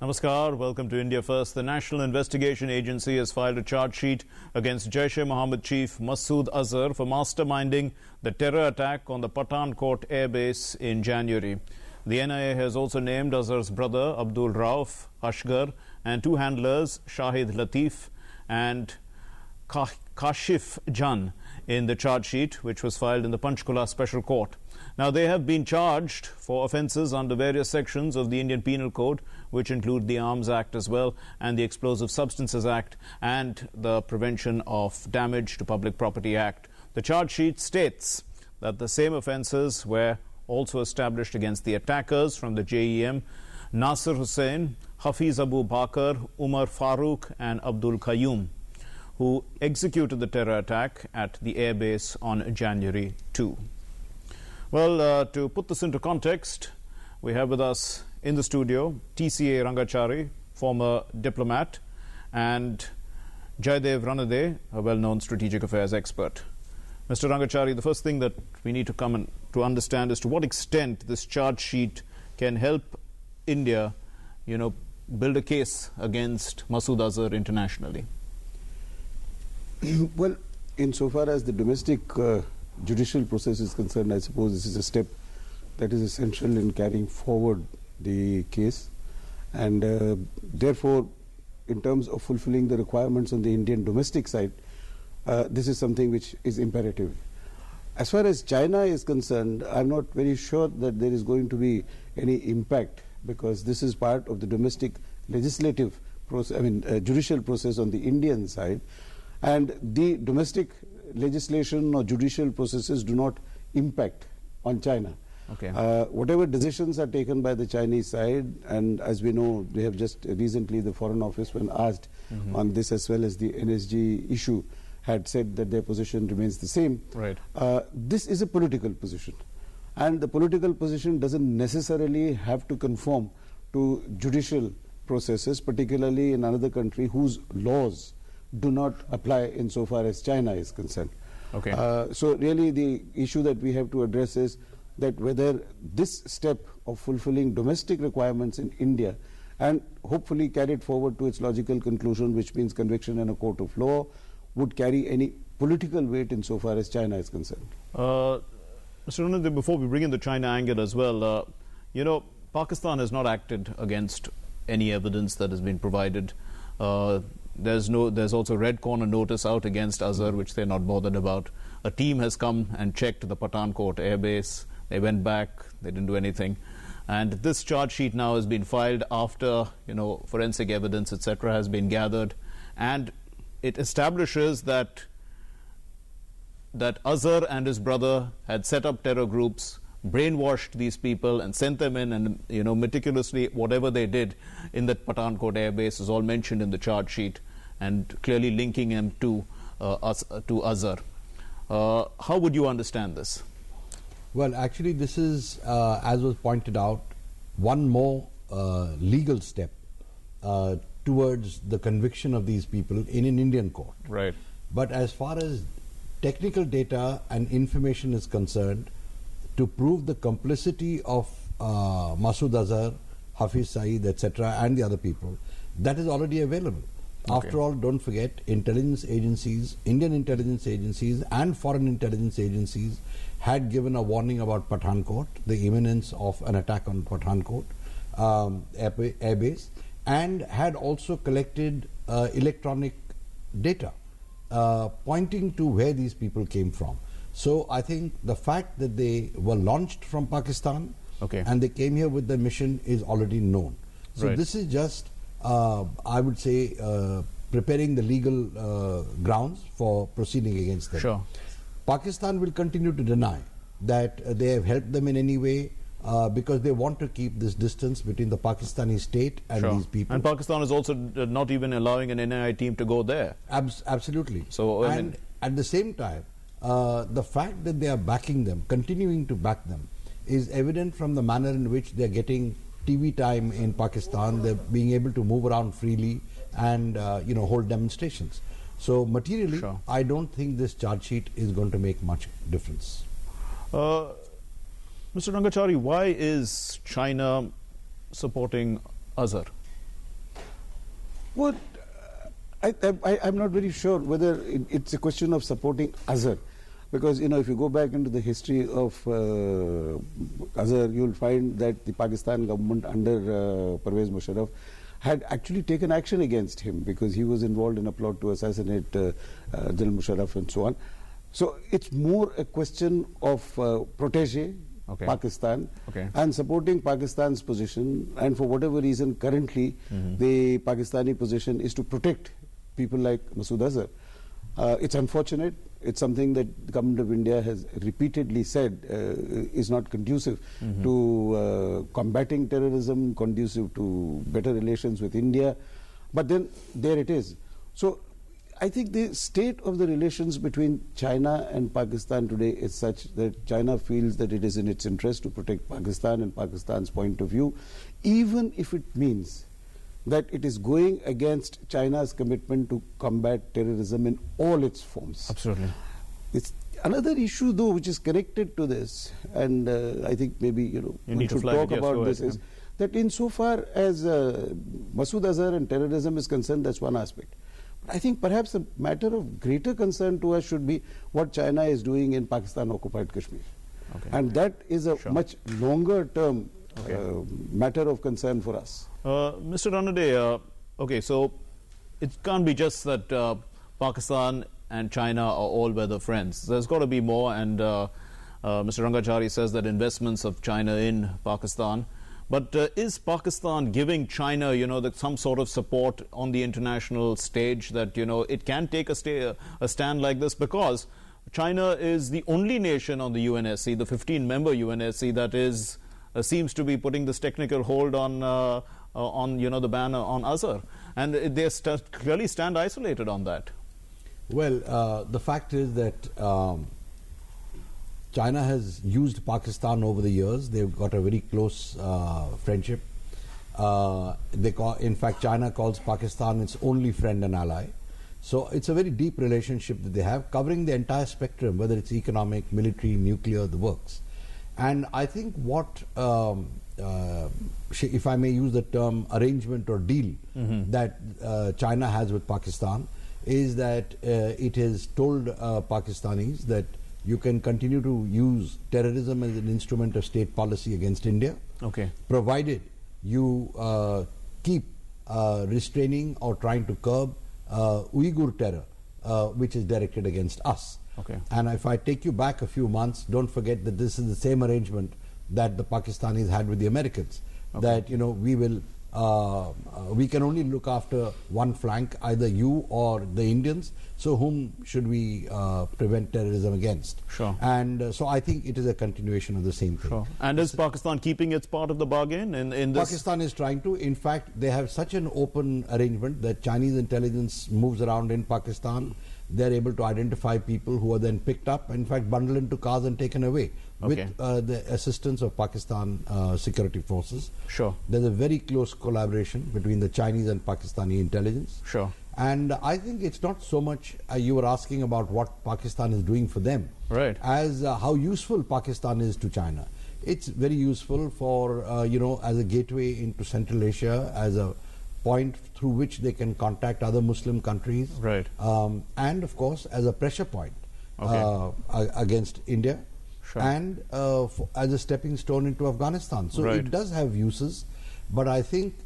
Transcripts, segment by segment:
Namaskar, welcome to India First. The National Investigation Agency has filed a charge sheet against JEM Chief Masood Azhar for masterminding the terror attack on the Pathankot Air Base in January. The NIA has also named Azhar's brother Abdul Rauf Ashgar and two handlers, Shahid Latif and Kashif Jan, in the charge sheet, which was filed in the Panchkula Special Court. Now, they have been charged for offences under various sections of the Indian Penal Code, which include the Arms Act as well, and the Explosive Substances Act, and the Prevention of Damage to Public Property Act. The charge sheet states that the same offences were also established against the attackers from the JEM, Nasir Hussain, Hafiz Abu Bakr, Umar Farooq and Abdul Qayyum, who executed the terror attack at the airbase on January 2. Well, to put this into context, we have with us in the studio TCA Rangachari, former diplomat, and Jaidev Ranade, a well-known strategic affairs expert. Mr. Rangachari, the first thing that we need to come and to understand is to what extent this charge sheet can help India, build a case against Masood Azhar internationally. Well, insofar as the domestic judicial process is concerned, I suppose this is a step that is essential in carrying forward the case, and therefore, in terms of fulfilling the requirements on the Indian domestic side, this is something which is imperative. As far as China is concerned, I'm not very sure that there is going to be any impact, because this is part of the domestic legislative process, judicial process on the Indian side, and the domestic legislation or judicial processes do not impact on China. Okay. Whatever decisions are taken by the Chinese side, and as we know, they have just recently, the Foreign Office, when asked on this as well as the NSG issue, had said that their position remains the same. Right. This is a political position, and the political position doesn't necessarily have to conform to judicial processes, particularly in another country whose laws do not apply insofar as China is concerned. Okay. So really the issue that we have to address is that whether this step of fulfilling domestic requirements in India and hopefully carried forward to its logical conclusion, which means conviction in a court of law, would carry any political weight insofar as China is concerned. Mr. Ranade, before we bring in the China angle as well, Pakistan has not acted against any evidence that has been provided. There's also red corner notice out against Azhar, which they're not bothered about. A team has come and checked the Pathankot airbase. They went back. They didn't do anything. And this charge sheet now has been filed after, forensic evidence, etc., has been gathered. And it establishes that Azhar and his brother had set up terror groups, brainwashed these people and sent them in, and meticulously whatever they did in that Pathankot airbase is all mentioned in the charge sheet, and clearly linking them to Azhar. How would you understand this? Well, actually, this is, as was pointed out, one more legal step towards the conviction of these people in an Indian court. Right. But as far as technical data and information is concerned, to prove the complicity of Masood Azhar, Hafiz Saeed, etc., and the other people, that is already available. Okay. After all, don't forget, intelligence agencies, Indian intelligence agencies and foreign intelligence agencies had given a warning about Pathankot, the imminence of an attack on Pathankot airbase, and had also collected electronic data pointing to where these people came from. So I think the fact that they were launched from Pakistan, okay, and they came here with their mission is already known. So right, this is just, I would say, preparing the legal grounds for proceeding against them. Sure. Pakistan will continue to deny that they have helped them in any way, because they want to keep this distance between the Pakistani state and sure, these people. And Pakistan is also not even allowing an NIA team to go there. Absolutely. So, and at the same time, the fact that they are backing them, continuing to back them, is evident from the manner in which they are getting TV time in Pakistan. They're being able to move around freely and hold demonstrations. So materially, sure, I don't think this charge sheet is going to make much difference. Mr. Rangachari, why is China supporting Azhar? Well, I'm not very sure whether it's a question of supporting Azhar. Because, if you go back into the history of Azhar, you'll find that the Pakistan government under Pervez Musharraf had actually taken action against him because he was involved in a plot to assassinate General Musharraf and so on. So it's more a question of protege Pakistan and supporting Pakistan's position, and for whatever reason currently the Pakistani position is to protect people like Masood Azhar. It's unfortunate. It's something that the government of India has repeatedly said is not conducive to combating terrorism, conducive to better relations with India. But then there it is. So I think the state of the relations between China and Pakistan today is such that China feels that it is in its interest to protect Pakistan and Pakistan's point of view, even if it means that it is going against China's commitment to combat terrorism in all its forms. Absolutely. It's another issue, though, which is connected to this, and I think maybe we should talk about this, is that insofar as Masood Azhar and terrorism is concerned, that's one aspect. But I think perhaps a matter of greater concern to us should be what China is doing in Pakistan-occupied Kashmir. And that is a much longer term matter of concern for us. Mr. Ranade, okay, so it can't be just that Pakistan and China are all-weather friends. There's got to be more, and Mr. Rangachari says that investments of China in Pakistan. But is Pakistan giving China, some sort of support on the international stage that, it can take a stand like this? Because China is the only nation on the UNSC, the 15-member UNSC, that is seems to be putting this technical hold on the ban on Azhar, and they clearly stand isolated on that. Well, the fact is that China has used Pakistan over the years. They've got a very close friendship. In fact, China calls Pakistan its only friend and ally. So it's a very deep relationship that they have, covering the entire spectrum, whether it's economic, military, nuclear, the works. And I think what, if I may use the term arrangement or deal that China has with Pakistan, is that it has told Pakistanis that you can continue to use terrorism as an instrument of state policy against India, provided you keep restraining or trying to curb Uyghur terror, which is directed against us. And if I take you back a few months, don't forget that this is the same arrangement that the Pakistanis had with the Americans, that we can only look after one flank, either you or the Indians, so whom should we prevent terrorism against? And so I think it is a continuation of the same thing. And is Pakistan keeping its part of the bargain in this? Pakistan is trying to. In fact, they have such an open arrangement that Chinese intelligence moves around in Pakistan. They're able to identify people who are then picked up, in fact bundled into cars and taken away with the assistance of Pakistan security forces. There's a very close collaboration between the Chinese and Pakistani intelligence. And I think it's not so much you were asking about what Pakistan is doing for them, as how useful Pakistan is to China. It's very useful for, as a gateway into Central Asia, as a point through which they can contact other Muslim countries, and of course as a pressure point against India, and as a stepping stone into Afghanistan. So it does have uses, but I think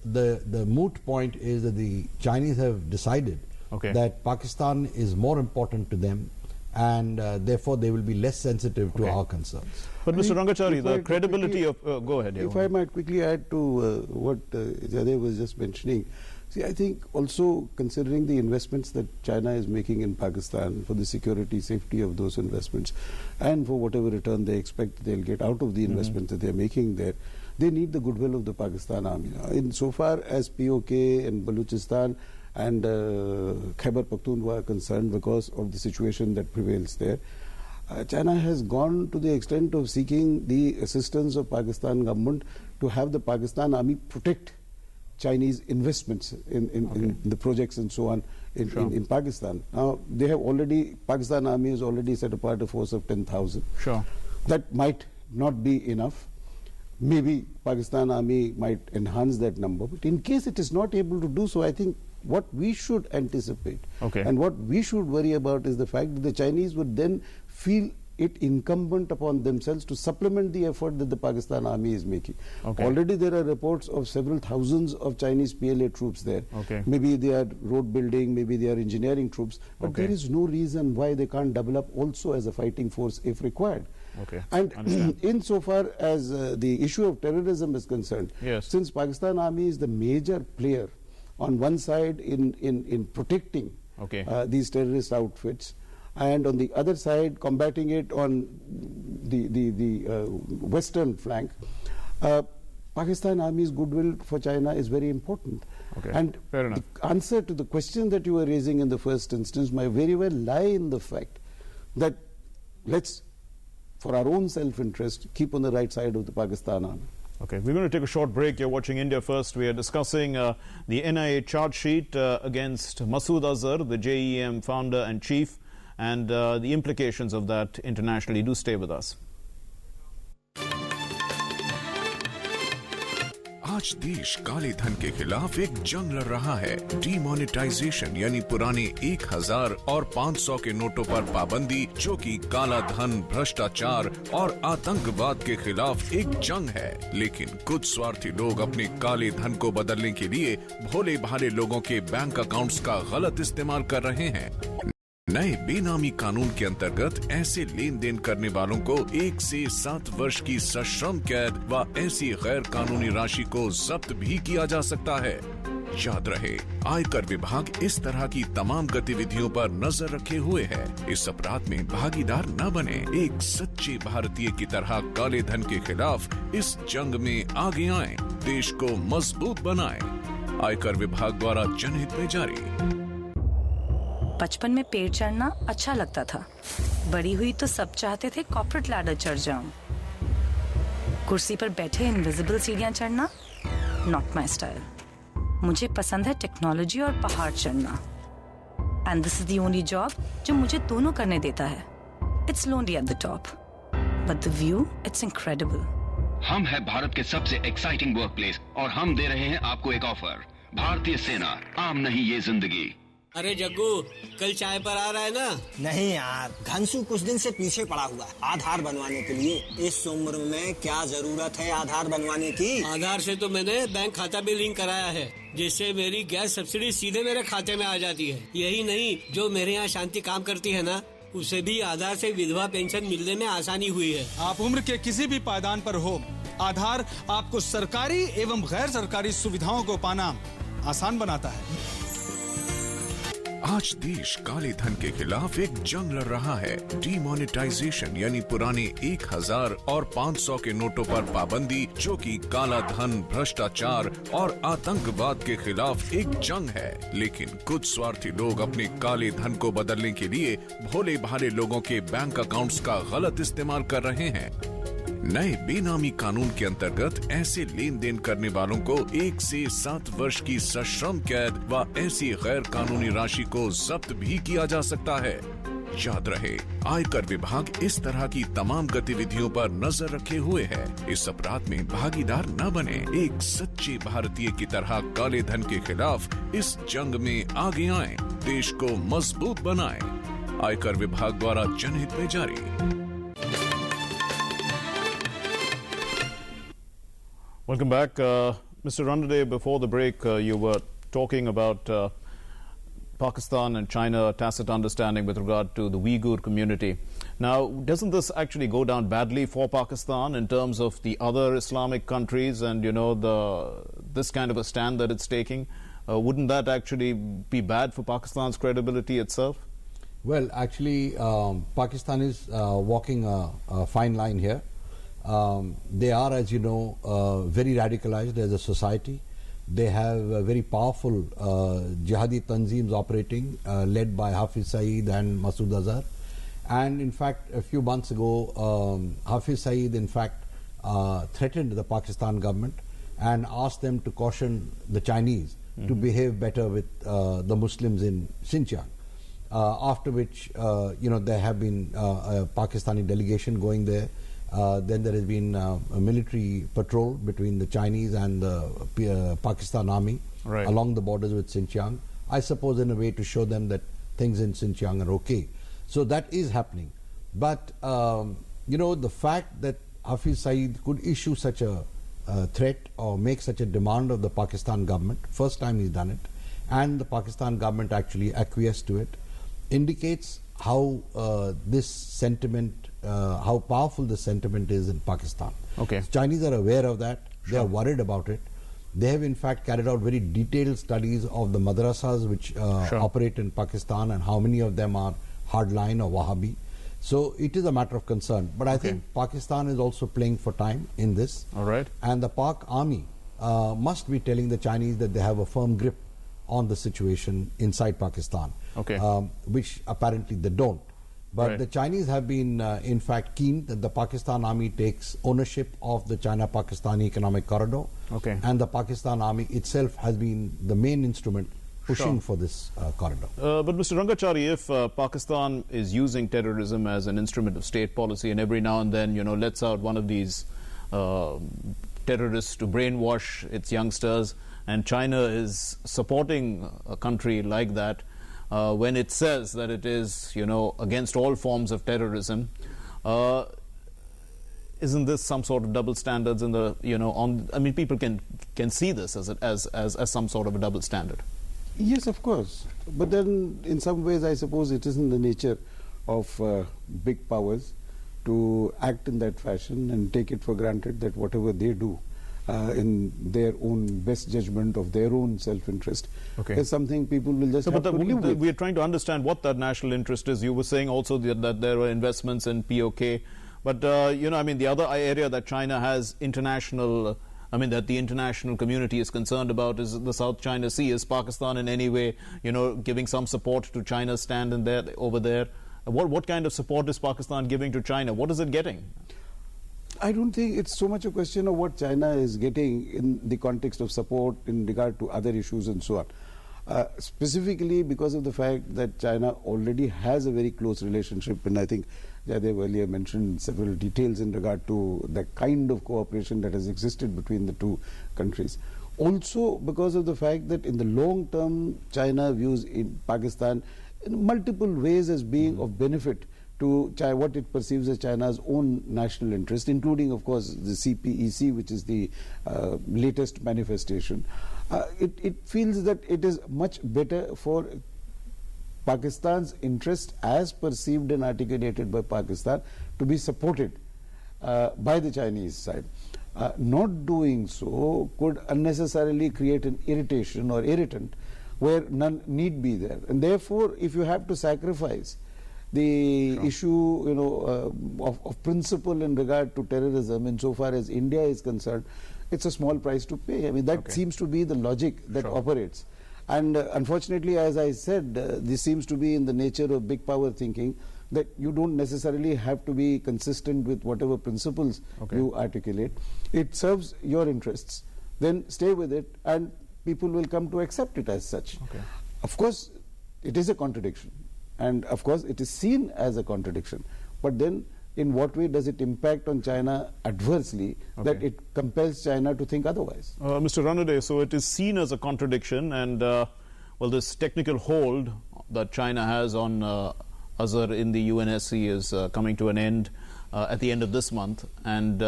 the moot point is that the Chinese have decided that Pakistan is more important to them, and therefore they will be less sensitive to our concerns. But Mr. Rangachari, the credibility of... go ahead. If I might quickly add to what Jade was just mentioning. See, I think also considering the investments that China is making in Pakistan for the security, safety of those investments, and for whatever return they expect they'll get out of the investment that they're making there, they need the goodwill of the Pakistan army. In so far as POK and Balochistan and Khyber Pakhtunkhwa are concerned, because of the situation that prevails there, China has gone to the extent of seeking the assistance of Pakistan government to have the Pakistan army protect Chinese investments in the projects and so on in Pakistan. Now, they have already, Pakistan army has already set apart a force of 10,000. That might not be enough. maybe Pakistan Army might enhance that number. But in case it is not able to do so, I think what we should anticipate and what we should worry about is the fact that the Chinese would then feel it incumbent upon themselves to supplement the effort that the Pakistan Army is making. Already there are reports of several thousands of Chinese PLA troops there. Maybe they are road building, maybe they are engineering troops, but there is no reason why they can't develop also as a fighting force if required. And insofar as the issue of terrorism is concerned, since Pakistan Army is the major player on one side in protecting these terrorist outfits, and on the other side combating it on the western flank, Pakistan Army's goodwill for China is very important. And the answer to the question that you were raising in the first instance might very well lie in the fact that let's, for our own self-interest, keep on the right side of the Pakistan Army. We're going to take a short break. You're watching India First. We are discussing the NIA charge sheet against Masood Azhar, the JEM founder and chief, and the implications of that internationally. Do stay with us. आज देश काले धन के खिलाफ एक जंग लड़ रहा है। डीमोनेटाइजेशन यानी पुराने 1000 और 500 के नोटों पर पाबंदी, जो कि काला धन, भ्रष्टाचार और आतंकवाद के खिलाफ एक जंग है। लेकिन कुछ स्वार्थी लोग अपने काले धन को बदलने के लिए भोले भाले लोगों के बैंक अकाउंट्स का गलत इस्तेमाल कर रहे हैं। नए बेनामी कानून के अंतर्गत ऐसे लेन देन करने वालों को 1 से 7 वर्ष की सश्रम कैद व ऐसी गैर कानूनी राशि को जब्त भी किया जा सकता है। याद रहे, आयकर विभाग इस तरह की तमाम गतिविधियों पर नजर रखे हुए है। इस अपराध में भागीदार न बने। एक सच्चे भारतीय की तरह काले धन के खिलाफ इस जंग में आगे आएं, देश को मजबूत बनाएं। आयकर विभाग द्वारा जनहित में जारी। बचपन में पेड़ चढ़ना अच्छा लगता था। बड़ी हुई तो सब चाहते थे कॉर्पोरेट लैडर चढ़ जाऊं। कुर्सी पर बैठे इनविजिबल सीढ़ियां चढ़ना नॉट माय स्टाइल। मुझे पसंद है टेक्नोलॉजी और पहाड़ चढ़ना। And this is the only job जो मुझे दोनों करने देता है। It's lonely at the top, but the view it's incredible. हम है भारत के सबसे एक्साइटिंग वर्क प्लेस और हम दे रहे हैं आपको एक ऑफर। भारतीय सेना, आम नहीं ये जिंदगी। अरे जग्गू, कल चाय पर आ रहा है ना? नहीं यार, घनसू कुछ दिन से पीछे पड़ा हुआ है आधार बनवाने के लिए। इस उम्र में क्या जरूरत है आधार बनवाने की? आधार से तो मैंने बैंक खाता भी लिंक कराया है, जिससे मेरी गैस सब्सिडी सीधे मेरे खाते में आ जाती है। यही नहीं, जो मेरे यहाँ शांति काम करती है ना, उसे भी आधार से विधवा पेंशन मिलने में आसानी हुई है। आप उम्र के किसी भी पायदान पर हो, आधार आपको सरकारी एवं गैर सरकारी सुविधाओं को पाना आसान बनाता है। आज देश काले धन के खिलाफ एक जंग लड़ रहा है। डीमोनेटाइजेशन यानी पुराने 1000 और 500 के नोटों पर पाबंदी, जो कि काला धन, भ्रष्टाचार और आतंकवाद के खिलाफ एक जंग है। लेकिन कुछ स्वार्थी लोग अपने काले धन को बदलने के लिए भोले भाले लोगों के बैंक अकाउंट्स का गलत इस्तेमाल कर रहे हैं। नए बेनामी कानून के अंतर्गत ऐसे लेन देन करने वालों को 1 से 7 वर्ष की सश्रम कैद व ऐसी गैर कानूनी राशि को जब्त भी किया जा सकता है। याद रहे, आयकर विभाग इस तरह की तमाम गतिविधियों पर नजर रखे हुए है। इस अपराध में भागीदार न बने। एक सच्चे भारतीय की तरह काले धन के खिलाफ इस जंग में आगे आएं, देश को मजबूत बनाएं। आयकर विभाग द्वारा जनहित में जारी। Welcome back. Mr. Randade, before the break, you were talking about Pakistan and China tacit understanding with regard to the Uyghur community. Now, doesn't this actually go down badly for Pakistan in terms of the other Islamic countries and, you know, this kind of a stand that it's taking? Wouldn't that actually be bad for Pakistan's credibility itself? Well, actually, Pakistan is walking a fine line here. They are, as you know, very radicalized as a society. They have very powerful jihadi tanzeems operating, led by Hafiz Saeed and Masood Azhar. And in fact, a few months ago, Hafiz Saeed, in fact, threatened the Pakistan government and asked them to caution the Chinese to behave better with the Muslims in Xinjiang. After which, there have been a Pakistani delegation going there. Then there has been a military patrol between the Chinese and the Pakistan army along the borders with Xinjiang. I suppose in a way to show them that things in Xinjiang are okay. So that is happening. But, the fact that Hafiz Saeed could issue such a threat or make such a demand of the Pakistan government, first time he's done it, and the Pakistan government actually acquiesced to it, indicates how this sentiment, how powerful this sentiment is in Pakistan. Okay. Chinese are aware of that. They are worried about it. They have in fact carried out very detailed studies of the madrasas which operate in Pakistan and how many of them are hardline or Wahhabi. So it is a matter of concern. But I think Pakistan is also playing for time in this. All right. And the Pak army must be telling the Chinese that they have a firm grip on the situation inside Pakistan, which apparently they don't. But the Chinese have been, in fact, keen that the Pakistan army takes ownership of the China-Pakistan economic corridor. And the Pakistan army itself has been the main instrument pushing for this corridor. But Mr. Rangachari, if Pakistan is using terrorism as an instrument of state policy and every now and then, lets out one of these terrorists to brainwash its youngsters, and China is supporting a country like that, when it says that it is, against all forms of terrorism, isn't this some sort of double standards in the, people can see this as some sort of a double standard? Yes, of course. But then in some ways I suppose it isn't the nature of big powers to act in that fashion and take it for granted that whatever they do in their own best judgment of their own self-interest is something people will just have to live with. We're trying to understand what that national interest is. You were saying also that there were investments in POK. But, the other area that China has that the international community is concerned about is the South China Sea. Is Pakistan in any way, giving some support to China's stand over there? What kind of support is Pakistan giving to China? What is it getting? I don't think it's so much a question of what China is getting in the context of support in regard to other issues and so on. Specifically because of the fact that China already has a very close relationship, and I think Jaidev earlier mentioned several details in regard to the kind of cooperation that has existed between the two countries. Also because of the fact that in the long term, China views in Pakistan in multiple ways as being of benefit to what it perceives as China's own national interest, including, of course, the CPEC, which is the latest manifestation. It feels that it is much better for Pakistan's interest as perceived and articulated by Pakistan to be supported by the Chinese side. Not doing so could unnecessarily create an irritation or irritant where none need be there. And therefore, if you have to sacrifice the issue of principle in regard to terrorism insofar as India is concerned, it's a small price to pay. That seems to be the logic that operates. And unfortunately, as I said, this seems to be in the nature of big power thinking, that you don't necessarily have to be consistent with whatever principles you articulate. It serves your interests, then stay with it, and people will come to accept it as such. Of course, it is a contradiction. And of course, it is seen as a contradiction. But then, in what way does it impact on China adversely that it compels China to think otherwise? Mr. Ranade, so it is seen as a contradiction, and this technical hold that China has on Azhar in the UNSC is coming to an end at the end of this month, and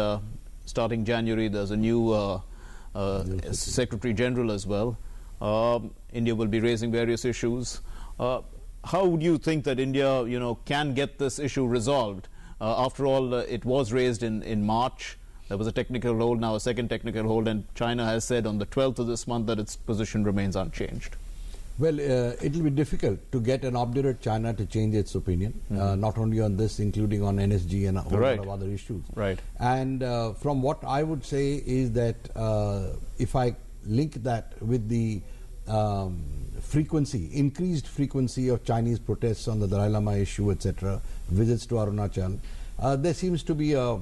starting January, there's a new Secretary General as well. India will be raising various issues. How would you think that India, can get this issue resolved? After all, it was raised in March. There was a technical hold, now a second technical hold, and China has said on the 12th of this month that its position remains unchanged. Well, it will be difficult to get an obdurate China to change its opinion, not only on this, including on NSG and a whole lot of other issues. And from what I would say is that if I link that with the increased frequency of Chinese protests on the Dalai Lama issue, etc., visits to Arunachal, there seems to be a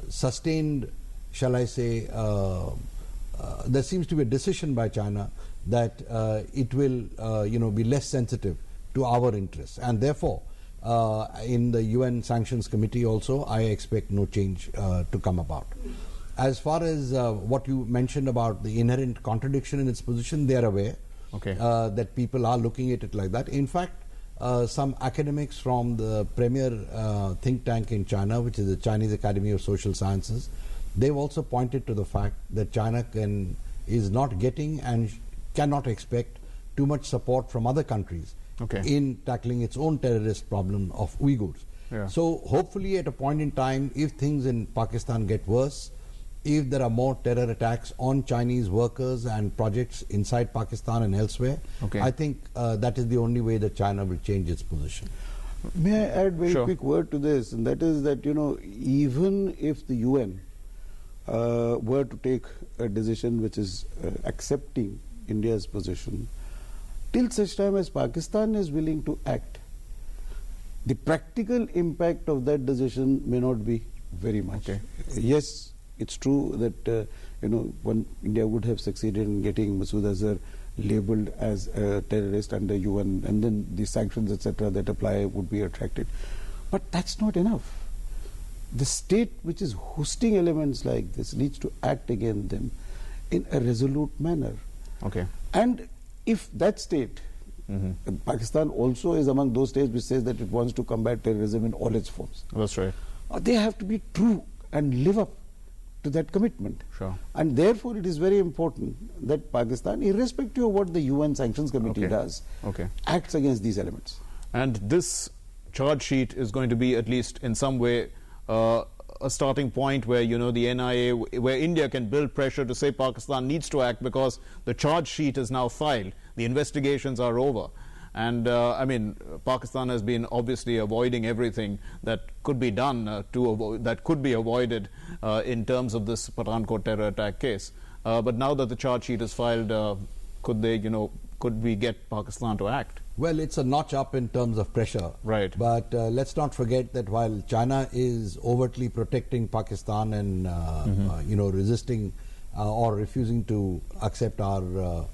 sustained, shall I say, there seems to be a decision by China that it will, be less sensitive to our interests, and therefore, in the UN Sanctions Committee also, I expect no change to come about. As far as what you mentioned about the inherent contradiction in its position, they are aware that people are looking at it like that. In fact, some academics from the premier think tank in China, which is the Chinese Academy of Social Sciences, they've also pointed to the fact that China is not getting and cannot expect too much support from other countries in tackling its own terrorist problem of Uyghurs. So hopefully at a point in time, if things in Pakistan get worse, if there are more terror attacks on Chinese workers and projects inside Pakistan and elsewhere, I think that is the only way that China will change its position. May I add very quick word to this, and that is that, even if the UN were to take a decision which is accepting India's position, till such time as Pakistan is willing to act, the practical impact of that decision may not be very much. Yes, it's true that India would have succeeded in getting Masood Azhar labelled as a terrorist under UN, and then the sanctions, etc., that apply would be attracted. But that's not enough. The state which is hosting elements like this needs to act against them in a resolute manner. And if that state, Pakistan also is among those states which says that it wants to combat terrorism in all its forms. That's right. They have to be true and live up to that commitment. And therefore it is very important that Pakistan, irrespective of what the UN Sanctions Committee does, acts against these elements. And this charge sheet is going to be, at least in some way, a starting point where, the NIA, where India can build pressure to say Pakistan needs to act because the charge sheet is now filed, the investigations are over. And Pakistan has been obviously avoiding everything that could be done that could be avoided in terms of this Pathankot terror attack case. But now that the charge sheet is filed, could we get Pakistan to act? Well, it's a notch up in terms of pressure. But let's not forget that while China is overtly protecting Pakistan and resisting or refusing to accept our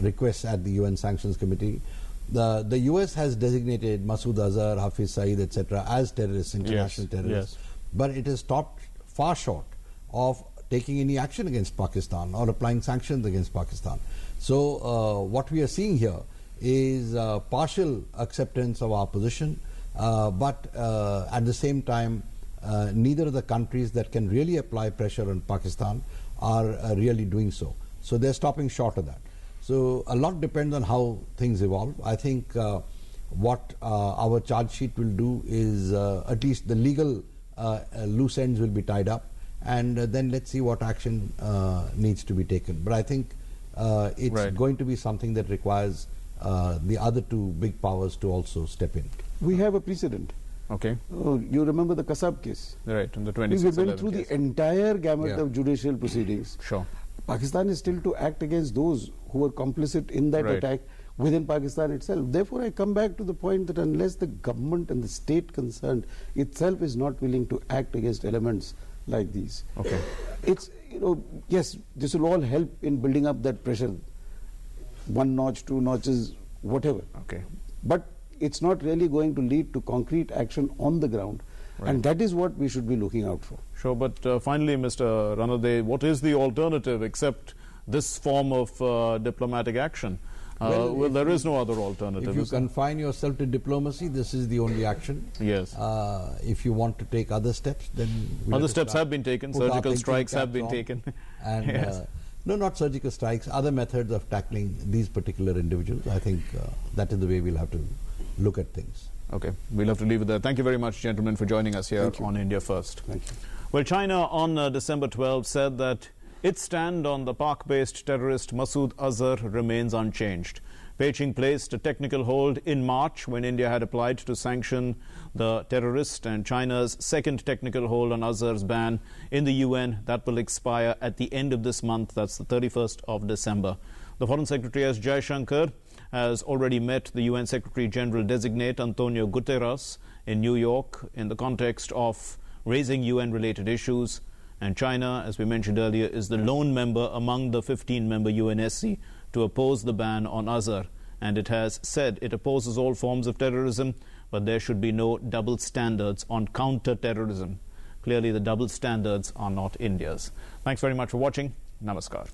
requests at the UN Sanctions Committee, the US has designated Masood Azhar, Hafiz Saeed, etc. as terrorists, international terrorists. But it has stopped far short of taking any action against Pakistan or applying sanctions against Pakistan. So what we are seeing here is partial acceptance of our position, but at the same time, neither of the countries that can really apply pressure on Pakistan are really doing so. So they're stopping short of that. So a lot depends on how things evolve. I think what our charge sheet will do is at least the legal loose ends will be tied up, and then let's see what action needs to be taken. But I think it's going to be something that requires the other two big powers to also step in. We have a precedent. You remember the Kasab case? Right, in the 2016 We went through the entire gamut of judicial proceedings. Pakistan is still to act against those who were complicit in that attack within Pakistan itself. Therefore, I come back to the point that unless the government and the state concerned itself is not willing to act against elements like these, it's, yes, this will all help in building up that pressure, 1 notch, 2 notches, whatever. But it's not really going to lead to concrete action on the ground. And that is what we should be looking out for. But finally, Mr. Ranade, what is the alternative except this form of diplomatic action? Well, there is no other alternative. If you confine yourself to diplomacy, this is the only action. If you want to take other steps, then other steps have been taken. Surgical strikes have been taken. And no, not surgical strikes. Other methods of tackling these particular individuals. I think that is the way we'll have to look at things. We'll have to leave it there. Thank you very much, gentlemen, for joining us here on India First. Well, China on December 12 said that its stand on the Pak-based terrorist Masood Azhar remains unchanged. Beijing placed a technical hold in March when India had applied to sanction the terrorist, and China's second technical hold on Azhar's ban in the UN that will expire at the end of this month. That's the 31st of December. The Foreign Secretary S. Jaishankar has already met the UN Secretary General designate Antonio Guterres in New York in the context of raising UN-related issues. And China, as we mentioned earlier, is the lone member among the 15-member UNSC to oppose the ban on Azhar. And it has said it opposes all forms of terrorism, but there should be no double standards on counter-terrorism. Clearly, the double standards are not India's. Thanks very much for watching. Namaskar.